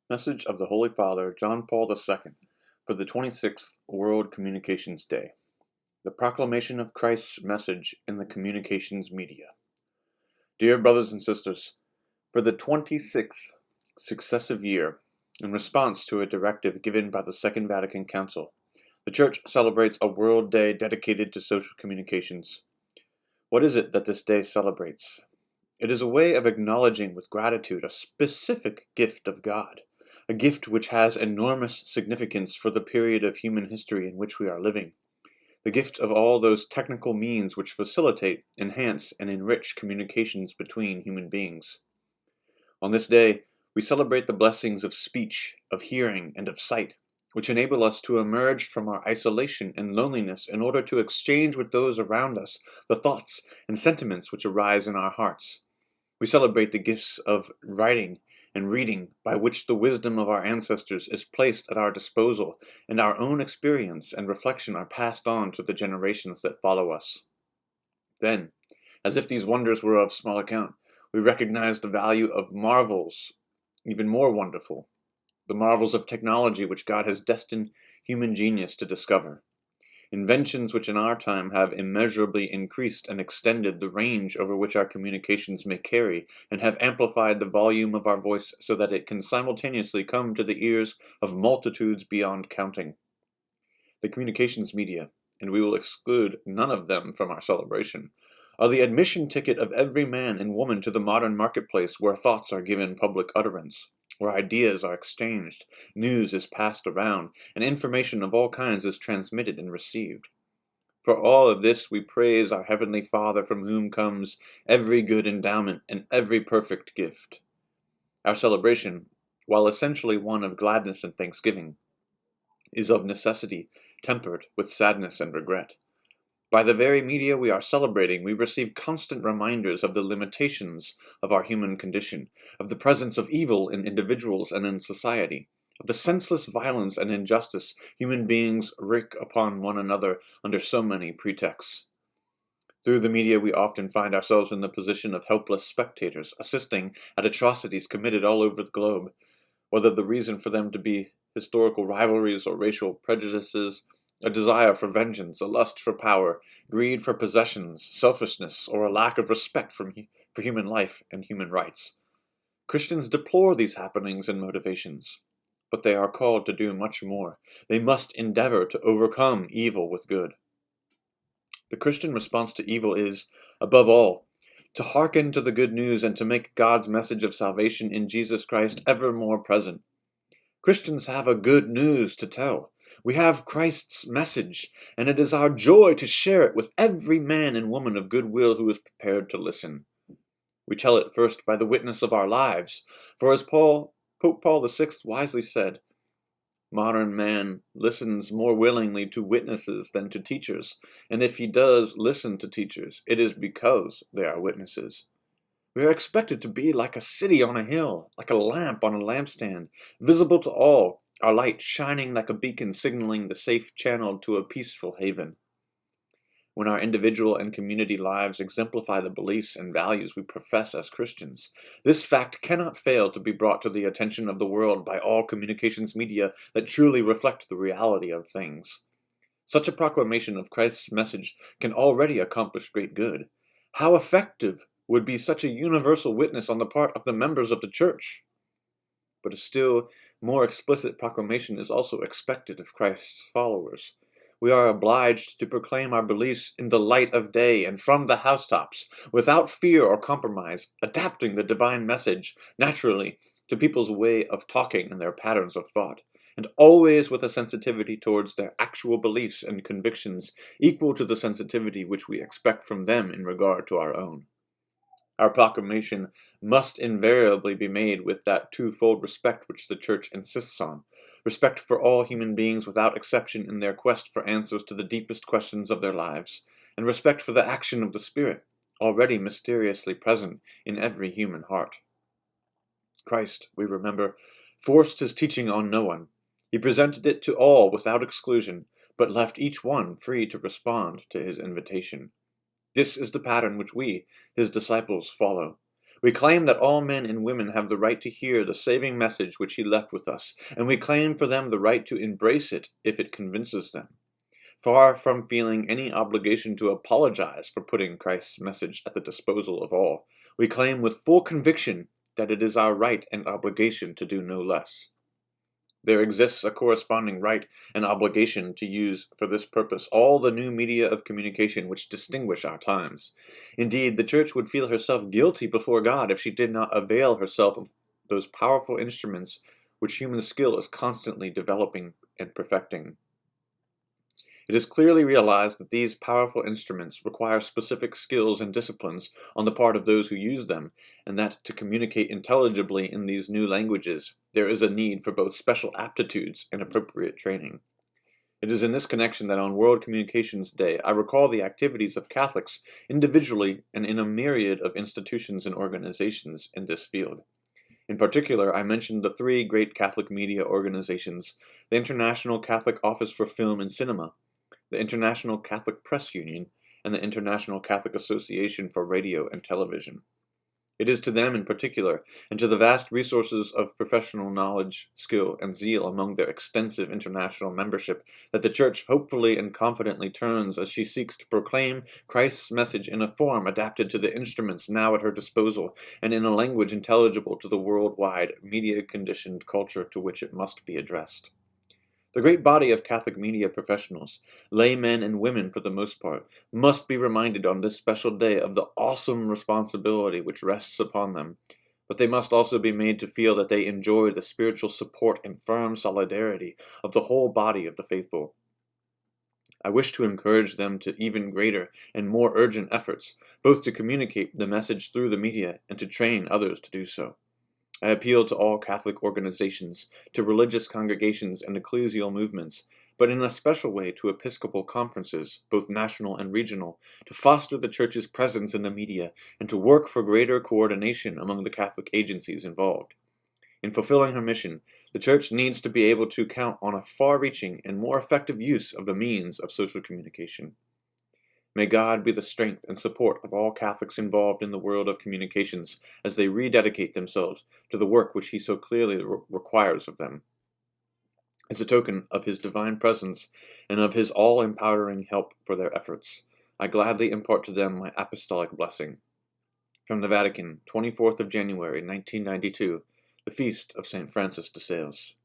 Message of the Holy Father John Paul II for the 26th World Communications Day. The Proclamation of Christ's Message in the Communications Media. Dear brothers and sisters, for the 26th successive year, in response to a directive given by the Second Vatican Council, the Church celebrates a World Day dedicated to social communications. What is it that this day celebrates? It is a way of acknowledging with gratitude a specific gift of God, a gift which has enormous significance for the period of human history in which we are living, the gift of all those technical means which facilitate, enhance, and enrich communications between human beings. On this day, we celebrate the blessings of speech, of hearing, and of sight, which enable us to emerge from our isolation and loneliness in order to exchange with those around us the thoughts and sentiments which arise in our hearts. We celebrate the gifts of writing and reading by which the wisdom of our ancestors is placed at our disposal, and our own experience and reflection are passed on to the generations that follow us. Then, as if these wonders were of small account, we recognize the value of marvels even more wonderful, the marvels of technology which God has destined human genius to discover. Inventions which in our time have immeasurably increased and extended the range over which our communications may carry, and have amplified the volume of our voice so that it can simultaneously come to the ears of multitudes beyond counting. The communications media, and we will exclude none of them from our celebration, are the admission ticket of every man and woman to the modern marketplace where thoughts are given public utterance, where ideas are exchanged, news is passed around, and information of all kinds is transmitted and received. For all of this we praise our Heavenly Father, from whom comes every good endowment and every perfect gift. Our celebration, while essentially one of gladness and thanksgiving, is of necessity tempered with sadness and regret. By the very media we are celebrating, we receive constant reminders of the limitations of our human condition, of the presence of evil in individuals and in society, of the senseless violence and injustice human beings wreak upon one another under so many pretexts. Through the media we often find ourselves in the position of helpless spectators, assisting at atrocities committed all over the globe, whether the reason for them to be historical rivalries or racial prejudices, a desire for vengeance, a lust for power, greed for possessions, selfishness, or a lack of respect for human life and human rights. Christians deplore these happenings and motivations, but they are called to do much more. They must endeavor to overcome evil with good. The Christian response to evil is, above all, to hearken to the good news and to make God's message of salvation in Jesus Christ ever more present. Christians have a good news to tell. We have Christ's message, and it is our joy to share it with every man and woman of good will who is prepared to listen. We tell it first by the witness of our lives, for as Pope Paul VI wisely said, modern man listens more willingly to witnesses than to teachers, and if he does listen to teachers, it is because they are witnesses. We are expected to be like a city on a hill, like a lamp on a lampstand, visible to all, our light shining like a beacon signaling the safe channel to a peaceful haven. When our individual and community lives exemplify the beliefs and values we profess as Christians, this fact cannot fail to be brought to the attention of the world by all communications media that truly reflect the reality of things. Such a proclamation of Christ's message can already accomplish great good. How effective would be such a universal witness on the part of the members of the Church? But a still more explicit proclamation is also expected of Christ's followers. We are obliged to proclaim our beliefs in the light of day and from the housetops, without fear or compromise, adapting the divine message naturally to people's way of talking and their patterns of thought, and always with a sensitivity towards their actual beliefs and convictions equal to the sensitivity which we expect from them in regard to our own. Our proclamation must invariably be made with that twofold respect which the Church insists on: respect for all human beings without exception in their quest for answers to the deepest questions of their lives, and respect for the action of the Spirit, already mysteriously present in every human heart. Christ, we remember, forced his teaching on no one. He presented it to all without exclusion, but left each one free to respond to his invitation. This is the pattern which we, his disciples, follow. We claim that all men and women have the right to hear the saving message which he left with us, and we claim for them the right to embrace it if it convinces them. Far from feeling any obligation to apologize for putting Christ's message at the disposal of all, we claim with full conviction that it is our right and obligation to do no less. There exists a corresponding right and obligation to use for this purpose all the new media of communication which distinguish our times. Indeed, the Church would feel herself guilty before God if she did not avail herself of those powerful instruments which human skill is constantly developing and perfecting. It is clearly realized that these powerful instruments require specific skills and disciplines on the part of those who use them, and that to communicate intelligibly in these new languages, there is a need for both special aptitudes and appropriate training. It is in this connection that on World Communications Day I recall the activities of Catholics individually and in a myriad of institutions and organizations in this field. In particular, I mentioned the three great Catholic media organizations, the International Catholic Office for Film and Cinema, the International Catholic Press Union, and the International Catholic Association for Radio and Television. It is to them in particular, and to the vast resources of professional knowledge, skill, and zeal among their extensive international membership, that the Church hopefully and confidently turns as she seeks to proclaim Christ's message in a form adapted to the instruments now at her disposal, and in a language intelligible to the worldwide, media-conditioned culture to which it must be addressed. The great body of Catholic media professionals, laymen and women for the most part, must be reminded on this special day of the awesome responsibility which rests upon them, but they must also be made to feel that they enjoy the spiritual support and firm solidarity of the whole body of the faithful. I wish to encourage them to even greater and more urgent efforts, both to communicate the message through the media and to train others to do so. I appeal to all Catholic organizations, to religious congregations and ecclesial movements, but in a special way to Episcopal conferences, both national and regional, to foster the Church's presence in the media and to work for greater coordination among the Catholic agencies involved. In fulfilling her mission, the Church needs to be able to count on a far-reaching and more effective use of the means of social communication. May God be the strength and support of all Catholics involved in the world of communications as they rededicate themselves to the work which He so clearly requires of them. As a token of His divine presence and of His all-empowering help for their efforts, I gladly impart to them my apostolic blessing. From the Vatican, 24th of January, 1992, the Feast of St. Francis de Sales.